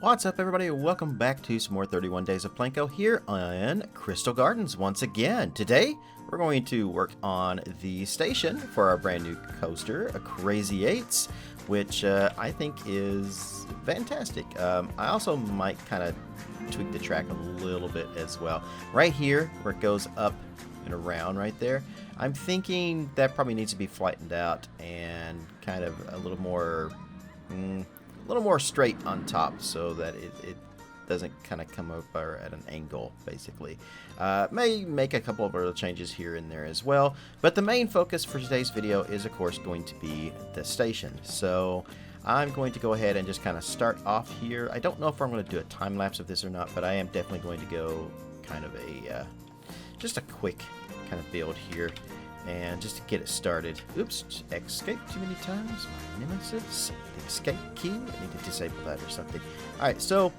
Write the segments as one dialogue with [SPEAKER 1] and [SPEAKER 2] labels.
[SPEAKER 1] What's up, everybody? Welcome back to some more 31 Days of Planco here on Crystal Gardens once again. Today, we're going to work on the station for our brand new coaster, a Crazy Eights, which I think is fantastic. I also might kind of tweak the track a little bit as well. Right here, where it goes up and around right there, I'm thinking that probably needs to be flattened out and kind of a little more straight on top so that it doesn't kind of come over at an angle, basically. May make a couple of other changes here and there as well, but the main focus for today's video is, of course, going to be the station. So I'm going to go ahead and just kind of start off here. I don't know if I'm going to do a time lapse of this or not, but I am definitely going to go kind of a just a quick kind of build here. And just to get it started, oops, escape too many times, my nemesis, the escape key, I need to disable that or something. Alright, so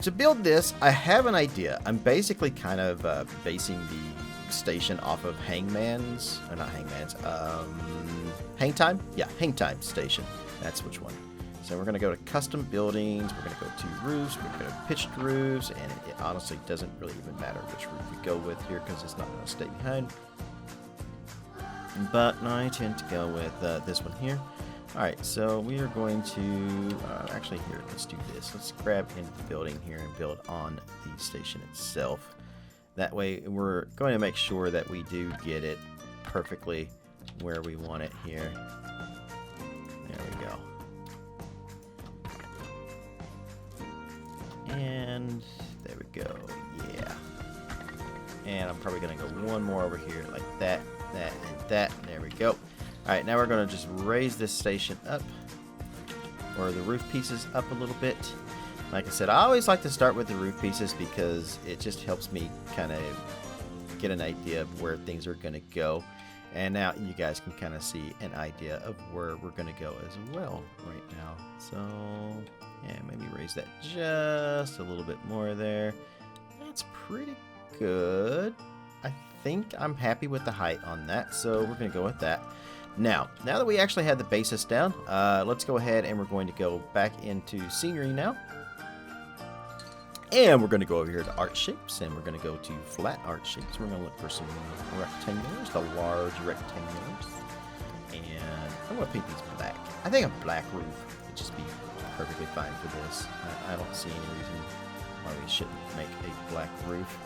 [SPEAKER 1] to build this, I have an idea. I'm basically kind of basing the station off of Hang Time? Yeah, Hang Time station, that's which one. So we're going to go to custom buildings, we're going to go to roofs, we're going to go to pitched roofs, and it honestly doesn't really even matter which roof we go with here because it's not going to stay behind. But I tend to go with this one here. Alright, so we are going to, actually here, let's do this. Let's grab into the building here and build on the station itself. That way we're going to make sure that we do get it perfectly where we want it here. There we go. And there we go, yeah. And I'm probably going to go one more over here like that. That and that, and there we go. Alright, now we're going to just raise this station up, or the roof pieces up a little bit. Like I said, I always like to start with the roof pieces because it just helps me kind of get an idea of where things are going to go. And now you guys can kind of see an idea of where we're going to go as well right now. So, yeah, maybe raise that just a little bit more there. That's pretty good. I think I'm happy with the height on that, so we're going to go with that. Now that we actually have the basis down, let's go ahead and we're going to go back into scenery now. And we're going to go over here to art shapes, and we're going to go to flat art shapes. We're going to look for some rectangulars, the large rectangulars. And I'm going to paint these black. I think a black roof would just be perfectly fine for this. I don't see any reason why we shouldn't make a black roof.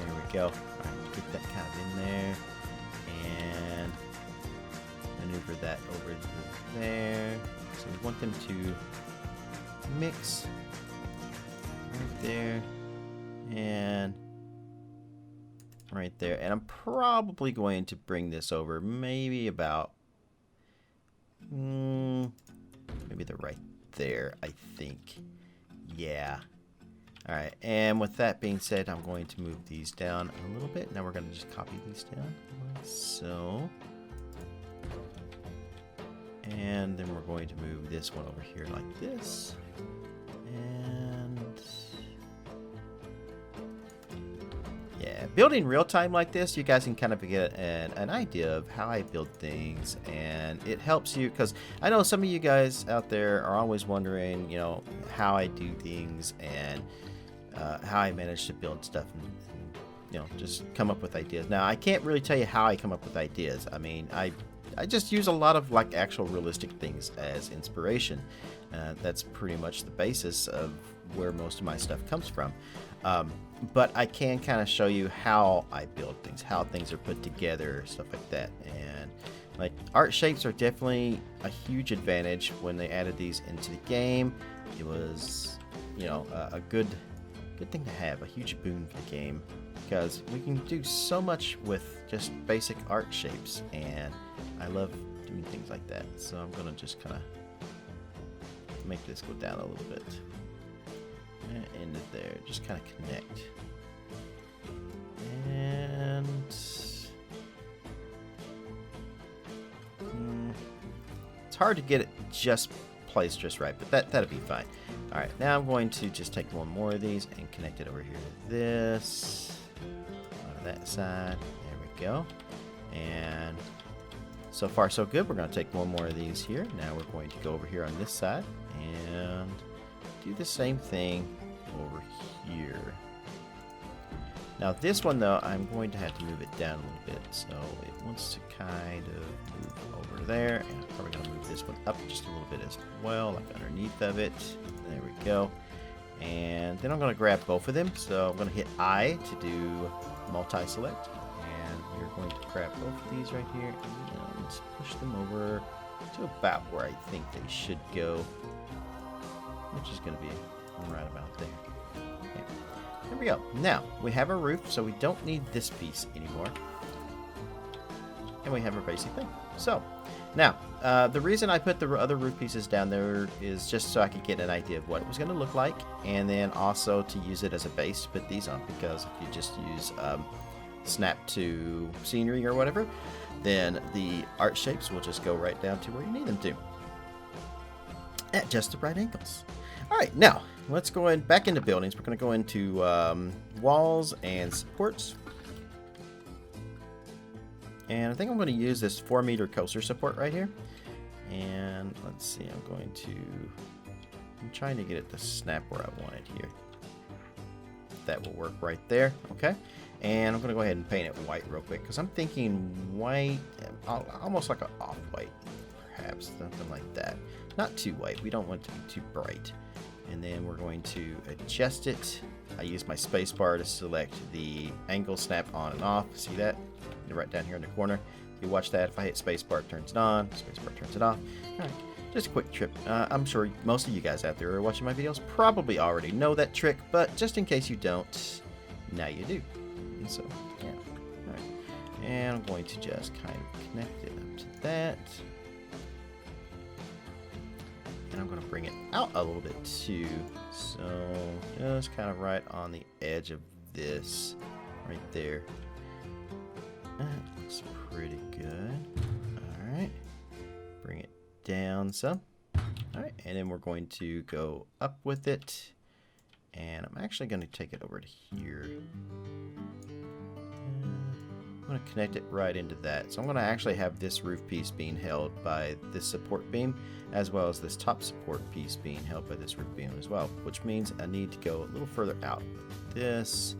[SPEAKER 1] There we go. Alright, get that kind of in there. And maneuver that over to there. So we want them to mix right there and right there. And I'm probably going to bring this over maybe about maybe they're right there, I think. Yeah. Alright, and with that being said, I'm going to move these down a little bit. Now we're going to just copy these down, like so. And then we're going to move this one over here like this. And yeah, building real time like this, you guys can kind of get an idea of how I build things, and it helps you because I know some of you guys out there are always wondering, you know, how I do things and how I manage to build stuff and, you know, just come up with ideas. Now, I can't really tell you how I come up with ideas. I mean, I just use a lot of like actual realistic things as inspiration. That's pretty much the basis of where most of my stuff comes from. But I can kind of show you how I build things, how things are put together, stuff like that. And like art shapes are definitely a huge advantage when they added these into the game. It was, you know, a good thing to have, a huge boon for the game, because we can do so much with just basic art shapes, and I love doing things like that. So I'm gonna just kind of make this go down a little bit and end it there, just kind of connect. And it's hard to get it just placed just right, but that'll be fine. Alright, now I'm going to just take one more of these and connect it over here to this. On that side. There we go. And so far so good. We're going to take one more of these here. Now we're going to go over here on this side and do the same thing over here. Now this one though, I'm going to have to move it down a little bit, so it wants to kind of move over there, and I'm probably going to move this one up just a little bit as well, like underneath of it. There we go. And then I'm going to grab both of them, so I'm going to hit I to do multi-select, and we're going to grab both of these right here and push them over to about where I think they should go, which is going to be right about there. Okay. There we go. Now, we have our roof, so we don't need this piece anymore. And we have our basic thing. So, now, the reason I put the other roof pieces down there is just so I could get an idea of what it was going to look like, and then also to use it as a base to put these on, because if you just use snap to scenery or whatever, then the art shapes will just go right down to where you need them to, at just the right angles. Alright, now, let's go back into buildings. We're going to go into walls and supports. And I think I'm going to use this 4-meter coaster support right here. And let's see, I'm trying to get it to snap where I want it here. That will work right there, okay? And I'm going to go ahead and paint it white real quick, because I'm thinking white, almost like an off-white, perhaps, something like that. Not too white, we don't want it to be too bright. And then we're going to adjust it. I use my space bar to select the angle snap on and off. See that? Right down here in the corner. If you watch that, if I hit space bar, it turns it on. Space bar turns it off. Alright, just a quick trip. I'm sure most of you guys out there who are watching my videos probably already know that trick, but just in case you don't, now you do. And so, yeah. Alright. And I'm going to just kind of connect it up to that. And I'm going to bring it out a little bit too. So, just kind of right on the edge of this, right there. That looks pretty good. Alright. Bring it down some. Alright, and then we're going to go up with it. And I'm actually going to take it over to here. I'm going to connect it right into that. So I'm going to actually have this roof piece being held by this support beam, as well as this top support piece being held by this roof beam as well, which means I need to go a little further out with this,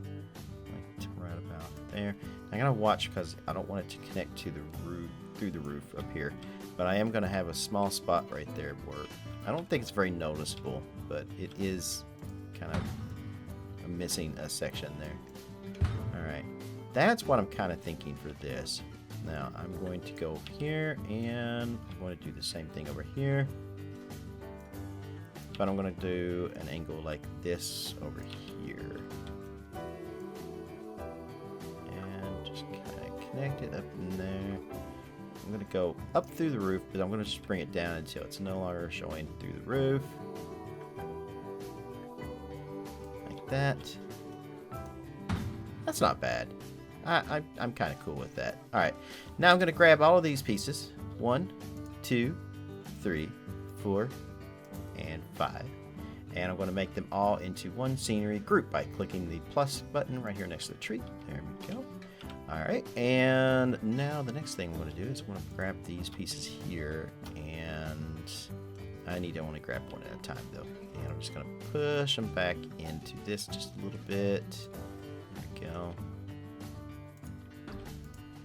[SPEAKER 1] like right about there. I gotta watch because I don't want it to connect to the roof, through the roof up here, but I am gonna have a small spot right there where I don't think it's very noticeable, but it is kind of missing a section there. Alright, that's what I'm kind of thinking for this. Now I'm going to go here and I'm going to do the same thing over here, but I'm going to do an angle like this over here and just kind of connect it up in there. I'm going to go up through the roof, but I'm going to just bring it down until it's no longer showing through the roof, like that. That's not bad. I'm kind of cool with that. Alright, now I'm going to grab all of these pieces. 1, 2, 3, 4, and 5. And I'm going to make them all into one scenery group by clicking the plus button right here next to the tree. There we go. Alright, and now the next thing I'm going to do is I'm going to grab these pieces here, and I need to only grab one at a time though. And I'm just going to push them back into this just a little bit. There we go.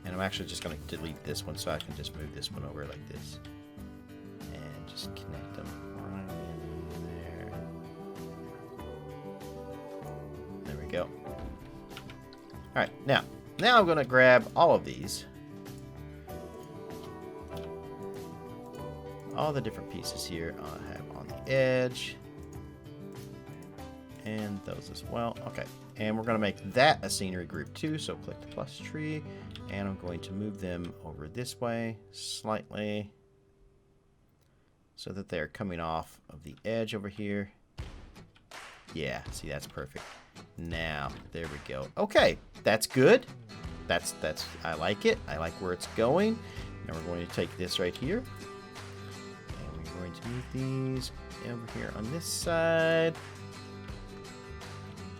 [SPEAKER 1] And I'm actually just going to delete this one so I can just move this one over like this. And just connect them right in there. There we go. Alright, now I'm going to grab all of these. All the different pieces here I have on the edge. And those as well. Okay. And we're going to make that a scenery group too. So click the plus tree. And I'm going to move them over this way slightly so that they're coming off of the edge over here. Yeah, see, that's perfect. Now, there we go. Okay, that's good. That's I like it. I like where it's going. Now we're going to take this right here. And we're going to move these over here on this side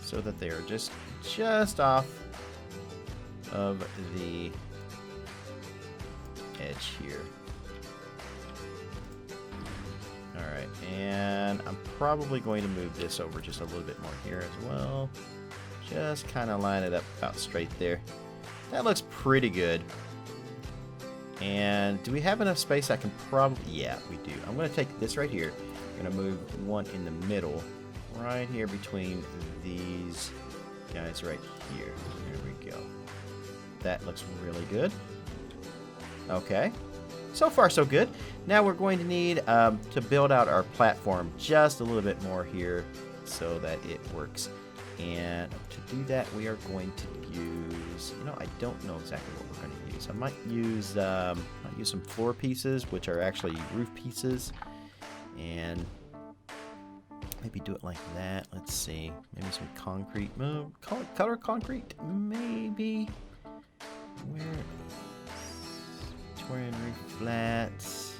[SPEAKER 1] so that they are just off of the edge here. Alright, and I'm probably going to move this over just a little bit more here as well. Just kind of line it up about straight there. That looks pretty good. And do we have enough space? I can probably... Yeah, we do. I'm going to take this right here. I'm going to move one in the middle. Right here between these guys right here. There we go. That looks really good. Okay. So far, so good. Now we're going to need to build out our platform just a little bit more here so that it works. And to do that, we are going to use, you know, I don't know exactly what we're going to use. I might use some floor pieces, which are actually roof pieces, and maybe do it like that. Let's see, maybe some concrete. Color concrete, maybe. Victorian roof flats.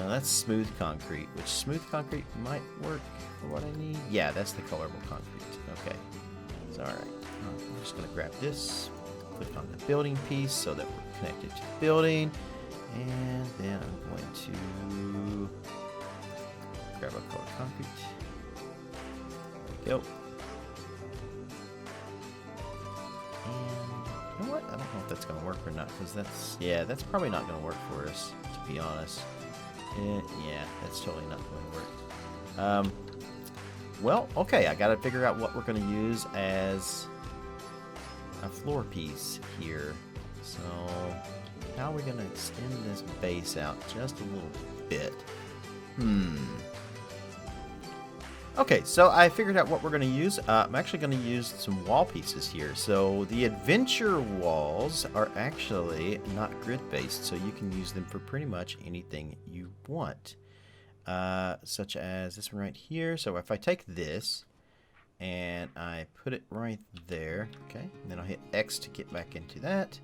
[SPEAKER 1] That's smooth concrete, which smooth concrete might work for what I need. Yeah, that's the colorable concrete. Okay, it's all right. I'm just gonna grab this, click on the building piece so that we're connected to the building, and then I'm going to grab our colored concrete. There we go. And you know what? I don't know if that's gonna work or not, because that's probably not gonna work for us, to be honest. Yeah, that's totally not going to work. Well, okay, I gotta figure out what we're gonna use as a floor piece here. So, how are we gonna extend this base out just a little bit? Okay, so I figured out what we're going to use. I'm actually going to use some wall pieces here. So the adventure walls are actually not grid-based, so you can use them for pretty much anything you want. Such as this one right here. So if I take this and I put it right there, okay, and then I'll hit X to get back into that.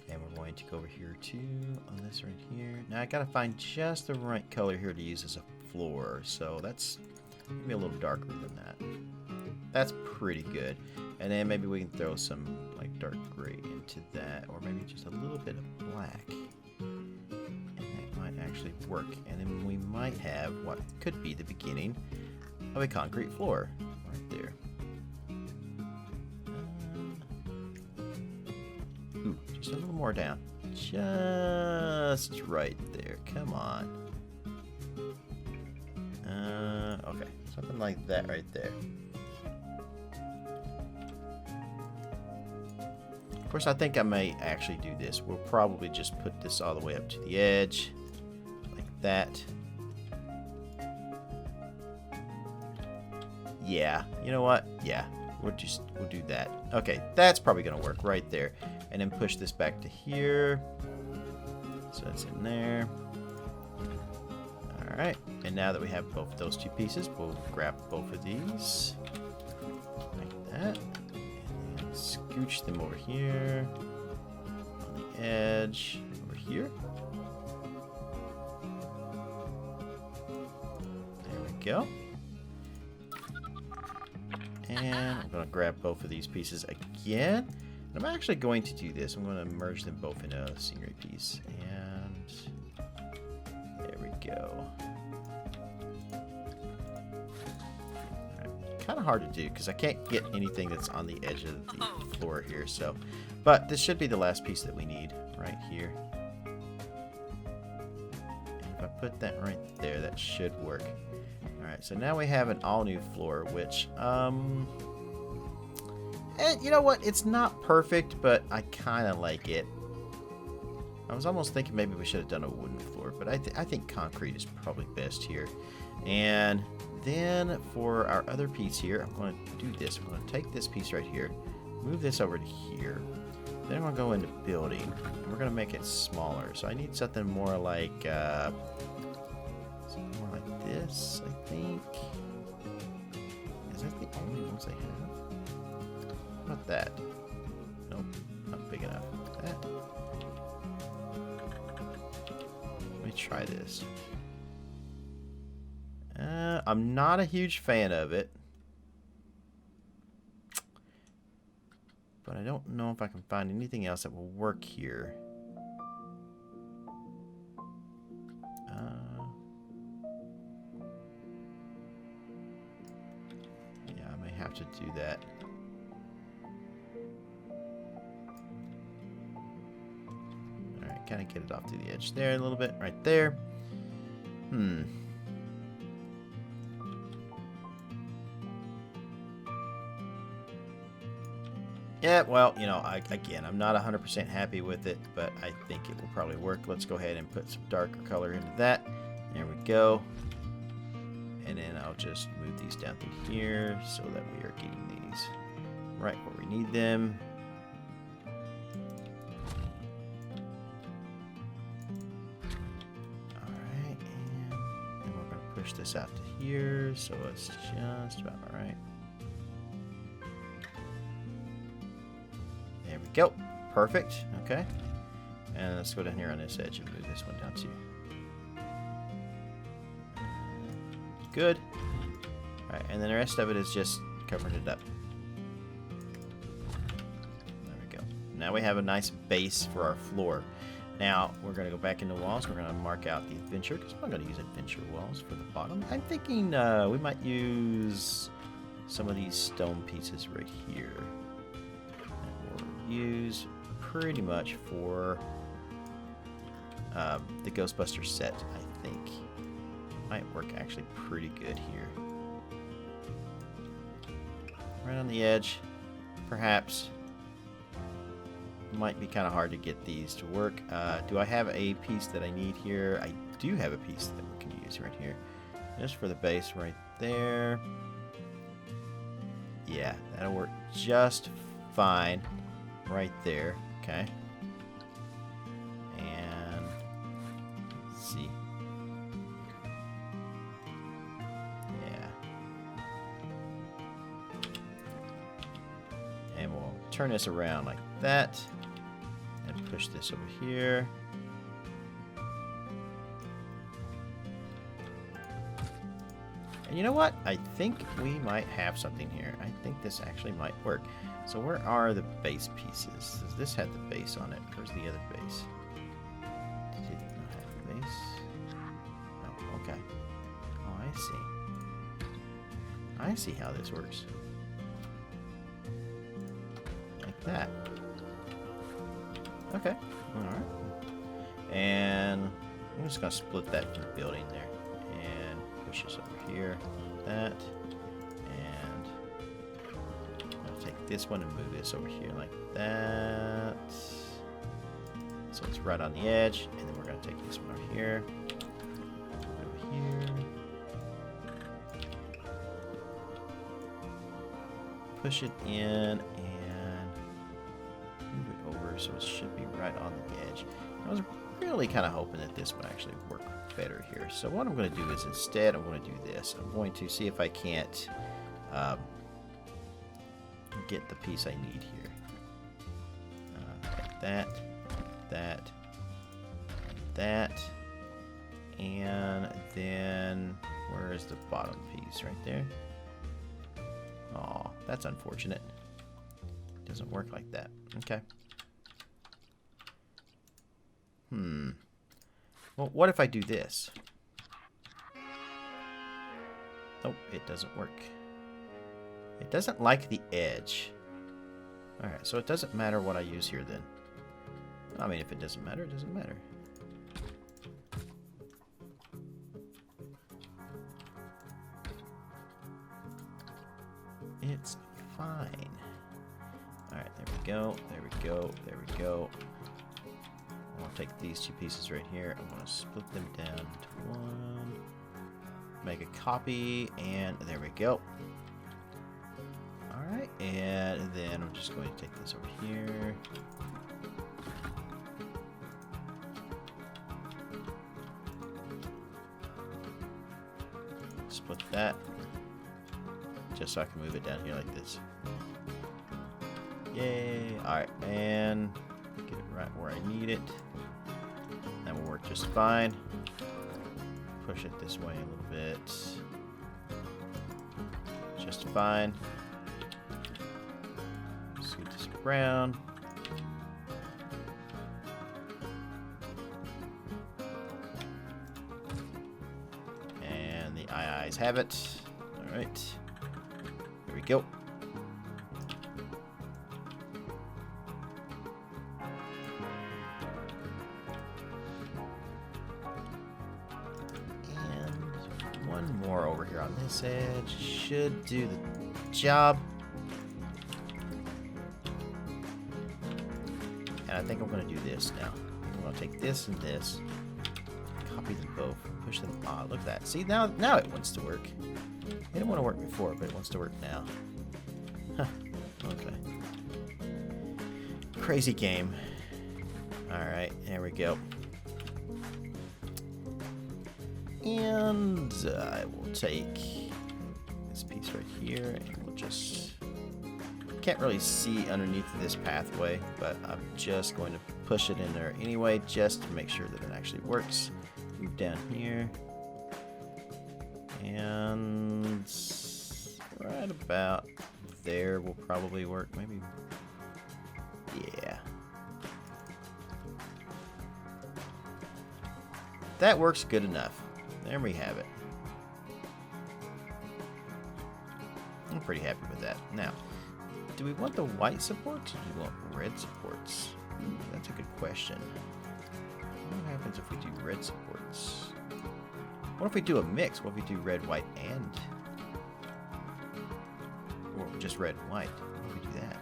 [SPEAKER 1] And we're going to go over here to on this right here. Now I got to find just the right color here to use as a floor. So that's maybe a little darker than that. That's pretty good. And then maybe we can throw some like dark gray into that, or maybe just a little bit of black. And that might actually work. And then we might have what could be the beginning of a concrete floor right there. Ooh, just a little more down. Just right there. Come on. Okay, something like that right there. Of course, I think I may actually do this. We'll probably just put this all the way up to the edge, like that. Yeah, you know what? Yeah, we'll do that. Okay, that's probably gonna work right there. And then push this back to here. So it's in there. Alright, and now that we have both those two pieces, we'll grab both of these, like that, and then scooch them over here, on the edge, over here. There we go. And I'm going to grab both of these pieces again. And I'm actually going to do this. I'm going to merge them both in a scenery piece. And there we go. Kind of hard to do because I can't get anything that's on the edge of the floor here. So, but this should be the last piece that we need right here. And if I put that right there, that should work. All right. So now we have an all-new floor, which and you know what? It's not perfect, but I kind of like it. I was almost thinking maybe we should have done a wooden floor, but I think concrete is probably best here. And then for our other piece here, I'm going to do this. I'm going to take this piece right here, move this over to here. Then I'm going to go into building, and we're going to make it smaller. So I need something more like this, I think. Is that the only ones I have? How about that? Nope, not big enough. That. Let me try this. I'm not a huge fan of it, but I don't know if I can find anything else that will work here. have to do that. Alright, kind of get it off to the edge there a little bit, right there. Yeah, well, you know, again, I'm not 100% happy with it, but I think it will probably work. Let's go ahead and put some darker color into that. There we go. And then I'll just move these down through here so that we are getting these right where we need them. Alright, and then we're going to push this out to here so it's just about right. There we go. Perfect. Okay. And let's go down here on this edge and move this one down too. Good. Alright, and then the rest of it is just covering it up. There we go. Now we have a nice base for our floor. Now, we're going to go back into walls. We're going to mark out the adventure, because I'm not going to use adventure walls for the bottom. I'm thinking we might use some of these stone pieces right here. Use pretty much for the Ghostbuster set, I think. Might work actually pretty good here. Right on the edge, perhaps. Might be kind of hard to get these to work. Do I have a piece that I need here? I do have a piece that we can use right here. Just for the base right there. Yeah, that'll work just fine. Right there, okay. And let's see. Yeah. And we'll turn this around like that and push this over here. And you know what? I think we might have something here. I think this actually might work. So where are the base pieces? Does this have the base on it? Where's the other base? Did it not have a base? Oh, okay. Oh, I see. I see how this works. Like that. Okay. Alright. And I'm just going to split that building there. And push this over here. Like that. This one and move this over here like that. So it's right on the edge, and then we're going to take this one over here, over here, push it in, and move it over so it should be right on the edge. I was really kind of hoping that this would actually work better here. So what I'm going to do is instead I'm going to do this. I'm going to see if I can't get the piece I need here. Like that, that, that, and then where is the bottom piece? Right there. Aw, that's unfortunate. It doesn't work like that. Okay. Well, what if I do this? Oh, it doesn't work. It doesn't like the edge. Alright, so it doesn't matter what I use here then. I mean, if it doesn't matter, it doesn't matter. It's fine. Alright, there we go, there we go, there we go. I'm going to take these two pieces right here. I'm going to split them down into one. Make a copy, and there we go. Alright, and then I'm just going to take this over here. Split that. Just so I can move it down here like this. Yay! Alright, and get it right where I need it. That will work just fine. Push it this way a little bit. Just fine. Scoot this around. And the eyes have it. Alright. There we go. one more over here on this edge. Should do the job. And I think I'm going to do this now. I'm going to take this and this. Copy them both. Push them. Ah, look at that. See, now it wants to work. It didn't want to work before, but it wants to work now. Huh. Okay. Crazy game. Alright, there we go. And I will take this piece right here and we'll just... Can't really see underneath this pathway, but I'm just going to push it in there anyway, just to make sure that it actually works. Move down here. And right about there will probably work. Maybe. Yeah. That works good enough. There we have it. I'm pretty happy with that. Now, do we want the white supports or do we want red supports? That's a good question. What happens if we do red supports? What if we do a mix? What if we do red, white, and... Or just red and white? What if we do that?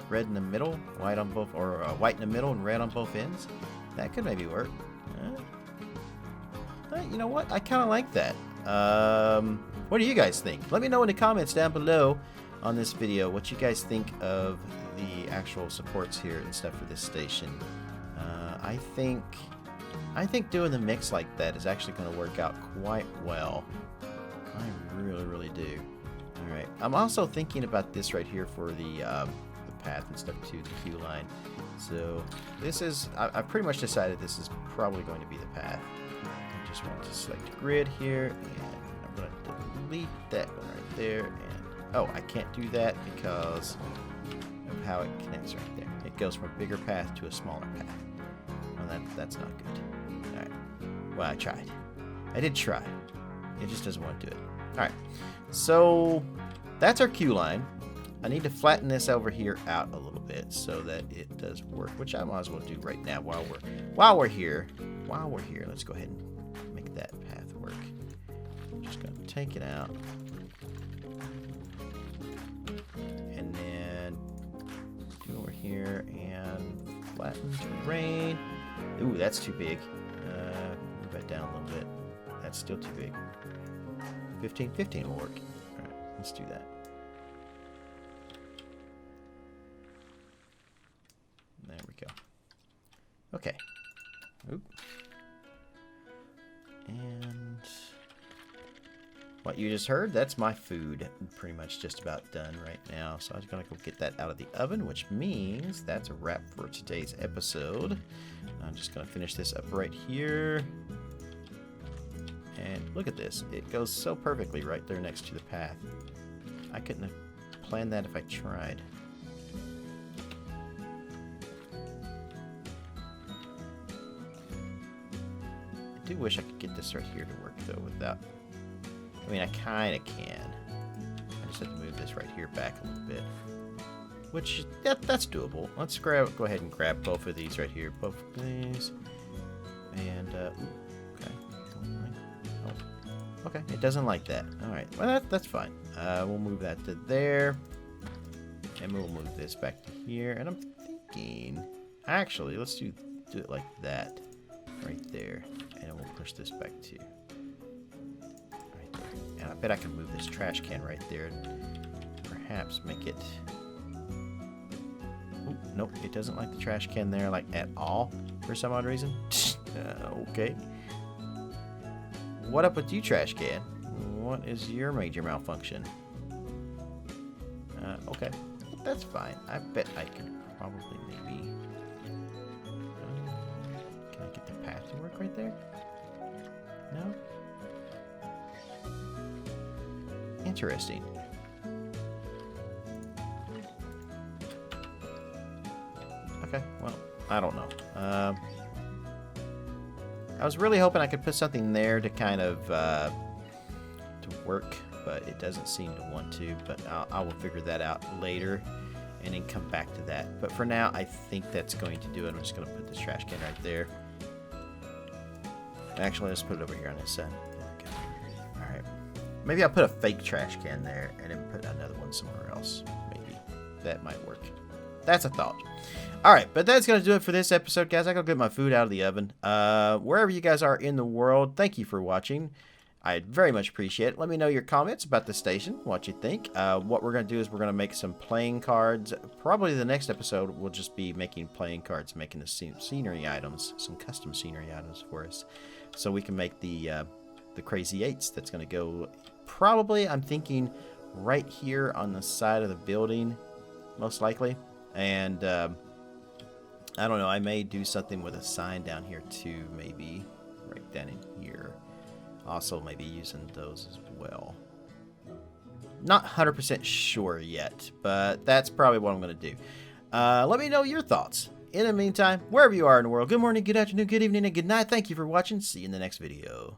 [SPEAKER 1] Red in the middle, white on both... Or white in the middle and red on both ends? That could maybe work. You know what? I kind of like that. What do you guys think? Let me know in the comments down below on this video what you guys think of the actual supports here and stuff for this station. I think doing the mix like that is actually going to work out quite well. I really, really do. All right. I'm also thinking about this right here for the path and stuff too, the queue line. So this is, I've pretty much decided this is probably going to be the path. I just want to select grid here, and I'm going to delete that one right there. And oh, I can't do that because of how it connects right there. It goes from a bigger path to a smaller path. Well, that's not good. All right. Well, I tried. I did try. It just doesn't want to do it. All right. So that's our queue line. I need to flatten this over here out a little bit so that it does work, which I might as well do right now while we're here. While we're here, let's go ahead and make that path work. I'm just gonna take it out, and then do over here and flatten terrain. Ooh, that's too big. Move that down a little bit. That's still too big. 15 will work. All right, let's do that. There we go. Okay. Oop. And what you just heard, that's my food. I'm pretty much just about done right now. So I was going to go get that out of the oven, which means that's a wrap for today's episode. I'm just going to finish this up right here. And look at this. It goes so perfectly right there next to the path. I couldn't have planned that if I tried. I do wish I could get this right here to work though without... I mean, I kind of can. I just have to move this right here back a little bit. Which, that's doable. Let's go ahead and grab both of these right here. Both of these. And, okay. Oh, okay, it doesn't like that. Alright, well, that's fine. We'll move that to there. And we'll move this back to here. And I'm thinking... Actually, let's do it like that. Right there. And we'll push this back too. Right there. And I bet I can move this trash can right there and perhaps make it... Ooh, nope, it doesn't like the trash can there like at all for some odd reason. Okay. What up with you, trash can? What is your major malfunction? Okay. That's fine. I bet I can probably maybe... Can I get the path to work right there? No? Interesting. Okay, well, I don't know. I was really hoping I could put something there to kind of to work, but it doesn't seem to want to. But I will figure that out later and then come back to that. But for now, I think that's going to do it. I'm just going to put this trash can right there. Actually, let's put it over here on this side. Okay. All right. Maybe I'll put a fake trash can there and then put another one somewhere else. Maybe that might work. That's a thought. All right, but that's going to do it for this episode, guys. I got to get my food out of the oven. Wherever you guys are in the world, thank you for watching. I very much appreciate it. Let me know your comments about the station, what you think. What we're going to do is we're going to make some playing cards. Probably the next episode will just be making playing cards, making the scenery items, some custom scenery items for us. So we can make the Crazy 8s. That's going to go probably, I'm thinking, right here on the side of the building, most likely. And I don't know, I may do something with a sign down here too, maybe right down in here. Also maybe using those as well. Not 100% sure yet, but that's probably what I'm going to do. Let me know your thoughts. In the meantime, wherever you are in the world, good morning, good afternoon, good evening, and good night. Thank you for watching. See you in the next video.